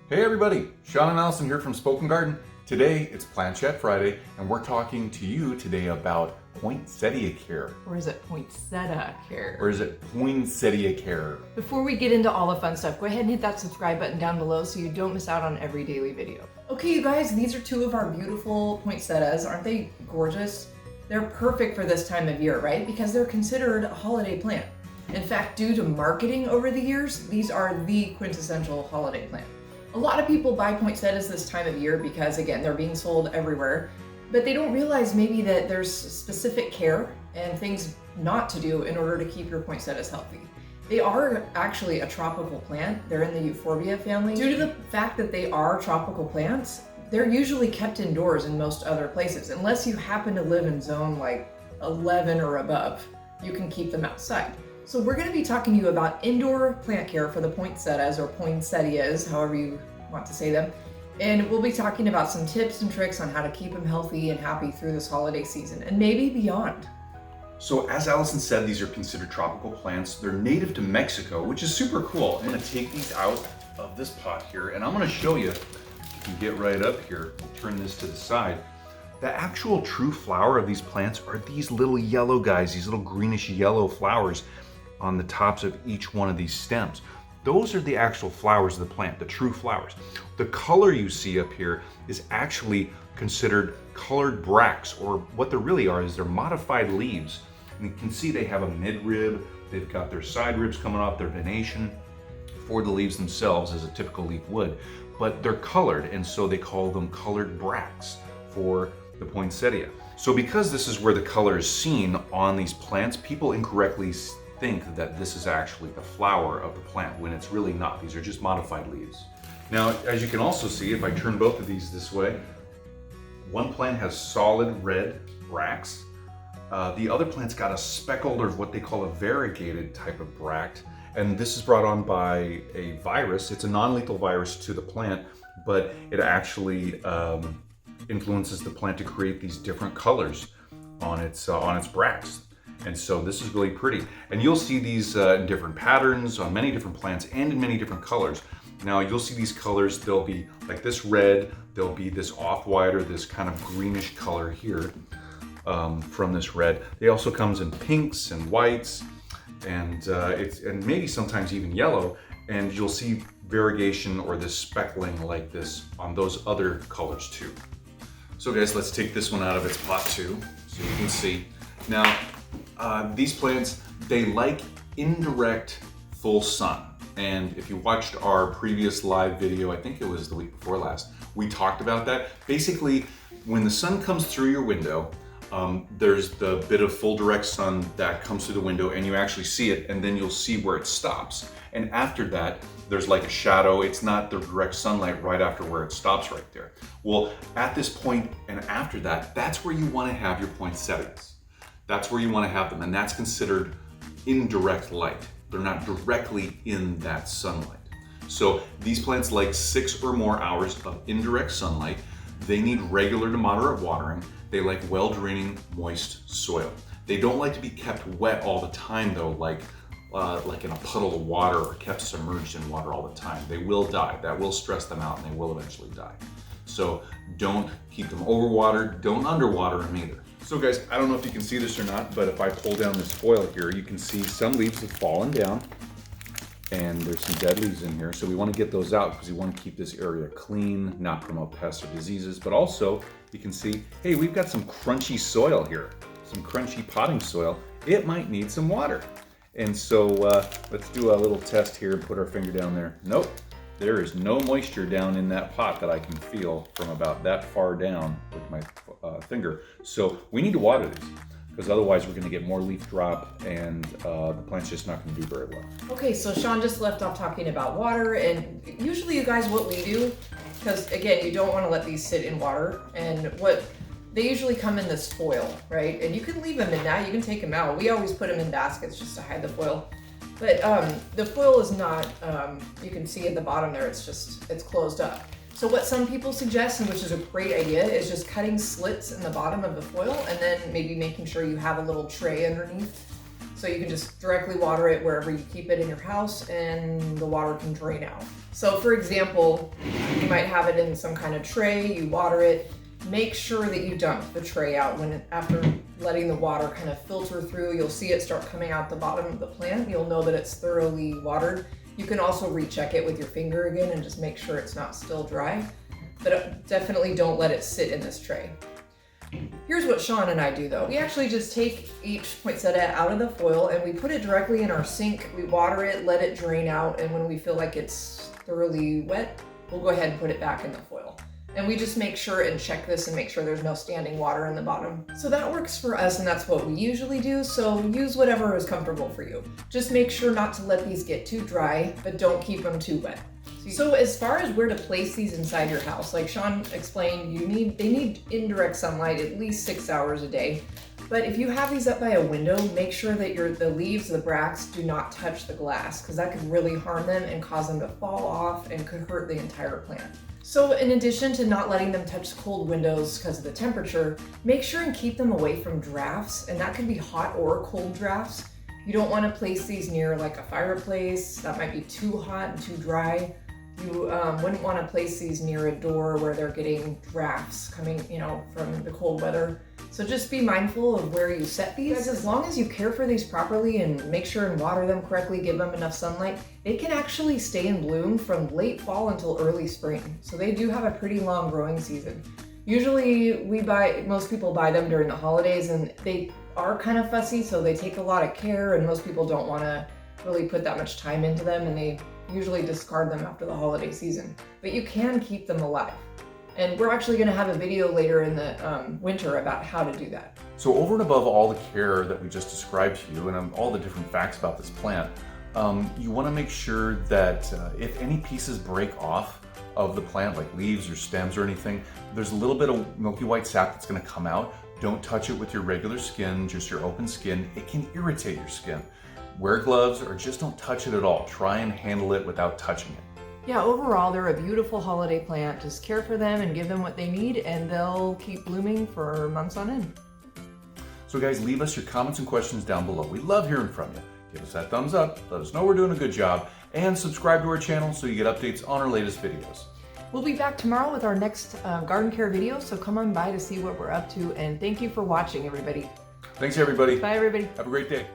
Hey everybody, Sean and Allison here from Spoken Garden. Today it's Plant Chat Friday and we're talking to you today about poinsettia care. Or is it poinsettia care? Or is it poinsettia care? Before we get into all the fun stuff, go ahead and hit that subscribe button down below so you don't miss out on every daily video. Okay, you guys, these are two of our beautiful poinsettias. Aren't they gorgeous? They're perfect for this time of year, right? Because they're considered a holiday plant. In fact, due to marketing over the years, these are the quintessential holiday plant. A lot of people buy poinsettias this time of year because, again, they're being sold everywhere, but they don't realize maybe that there's specific care and things not to do in order to keep your poinsettias healthy. They are actually a tropical plant. They're in the Euphorbia family. Due to the fact that they are tropical plants, they're usually kept indoors in most other places. Unless you happen to live in zone like 11 or above, you can keep them outside. So we're going to be talking to you about indoor plant care for the poinsettias or poinsettias, however you want to say them. And we'll be talking about some tips and tricks on how to keep them healthy and happy through this holiday season and maybe beyond. So as Allison said, these are considered tropical plants. They're native to Mexico, which is super cool. I'm gonna take these out of this pot here and I'm gonna show you, if you can get right up here, turn this to the side. The actual true flower of these plants are these little yellow guys, these little greenish yellow flowers on the tops of each one of these stems. Those are the actual flowers of the plant, the true flowers. The color you see up here is actually considered colored bracts, or what they really are is they're modified leaves. And you can see they have a midrib, they've got their side ribs coming off, their venation for the leaves themselves as a typical leaf would, but they're colored, and so they call them colored bracts for the poinsettia. So because this is where the color is seen on these plants, people incorrectly think that this is actually the flower of the plant when it's really not. These are just modified leaves. Now, as you can also see, if I turn both of these this way, one plant has solid red bracts. The other plant's got a speckled, or what they call a variegated type of bract. And this is brought on by a virus. It's a non-lethal virus to the plant, but it actually influences the plant to create these different colors on its bracts. And so this is really pretty. And you'll see these in different patterns on many different plants and in many different colors. Now you'll see these colors, they'll be like this red, there'll be this off-white or this kind of greenish color here from this red. They also comes in pinks and whites and maybe sometimes even yellow. And you'll see variegation or this speckling like this on those other colors too. So guys, let's take this one out of its pot too, so you can see. Now, these plants, they like indirect full sun. And if you watched our previous live video, I think it was the week before last, we talked about that. Basically, when the sun comes through your window, there's the bit of full direct sun that comes through the window and you actually see it, and then you'll see where it stops. And after that, there's like a shadow. It's not the direct sunlight right after where it stops right there. Well, at this point and after that, that's where you want to have your poinsettias. That's where you want to have them, and that's considered indirect light. They're not directly in that sunlight. So these plants like 6 or more hours of indirect sunlight. They need regular to moderate watering. They like well-draining, moist soil. They don't like to be kept wet all the time though, like in a puddle of water or kept submerged in water all the time. They will die. That will stress them out and they will eventually die. So don't keep them overwatered, don't underwater them either. So guys, I don't know if you can see this or not, but if I pull down this foil here, you can see some leaves have fallen down and there's some dead leaves in here. So we want to get those out because we want to keep this area clean, not promote pests or diseases. But also you can see, hey, we've got some crunchy soil here, some crunchy potting soil. It might need some water. And so let's do a little test here and put our finger down there. Nope. There is no moisture down in that pot that I can feel from about that far down with my finger. So we need to water these because otherwise we're going to get more leaf drop and the plant's just not going to do very well. Okay, so Sean just left off talking about water, and usually you guys, what we do, because again, you don't want to let these sit in water, and what they usually come in this foil, right? And you can leave them in that, you can take them out. We always put them in baskets just to hide the foil. But the foil is not, you can see at the bottom there, it's closed up. So what some people suggest, and which is a great idea, is just cutting slits in the bottom of the foil and then maybe making sure you have a little tray underneath. So you can just directly water it wherever you keep it in your house and the water can drain out. So for example, you might have it in some kind of tray, you water it. Make sure that you dump the tray out after letting the water kind of filter through. You'll see it start coming out the bottom of the plant. You'll know that it's thoroughly watered. You can also recheck it with your finger again and just make sure it's not still dry. But definitely don't let it sit in this tray. Here's what Sean and I do though. We actually just take each poinsettia out of the foil and we put it directly in our sink. We water it, let it drain out, and when we feel like it's thoroughly wet, we'll go ahead and put it back in the foil. And we just make sure and check this and make sure there's no standing water in the bottom. So that works for us and that's what we usually do. So use whatever is comfortable for you. Just make sure not to let these get too dry, but don't keep them too wet. So as far as where to place these inside your house, like Sean explained, they need indirect sunlight at least 6 hours a day. But if you have these up by a window, make sure that the leaves, the bracts do not touch the glass, because that could really harm them and cause them to fall off and could hurt the entire plant. So in addition to not letting them touch cold windows because of the temperature, make sure and keep them away from drafts, and that could be hot or cold drafts. You don't want to place these near like a fireplace. That might be too hot and too dry. You wouldn't want to place these near a door where they're getting drafts coming, from the cold weather. So just be mindful of where you set these. As long as you care for these properly and make sure and water them correctly, give them enough sunlight, they can actually stay in bloom from late fall until early spring. So they do have a pretty long growing season. Usually most people buy them during the holidays, and they are kind of fussy, so they take a lot of care, and most people don't want to really put that much time into them, and they usually discard them after the holiday season. But you can keep them alive. And we're actually going to have a video later in the winter about how to do that. So over and above all the care that we just described to you and all the different facts about this plant, you want to make sure that if any pieces break off of the plant, like leaves or stems or anything, there's a little bit of milky white sap that's going to come out. Don't touch it with your regular skin, just your open skin. It can irritate your skin. Wear gloves or just don't touch it at all. Try and handle it without touching it. Yeah, overall, they're a beautiful holiday plant. Just care for them and give them what they need, and they'll keep blooming for months on end. So guys, leave us your comments and questions down below. We love hearing from you. Give us that thumbs up, let us know we're doing a good job, and subscribe to our channel so you get updates on our latest videos. We'll be back tomorrow with our next garden care video, so come on by to see what we're up to, and thank you for watching, everybody. Thanks, everybody. Bye, everybody. Have a great day.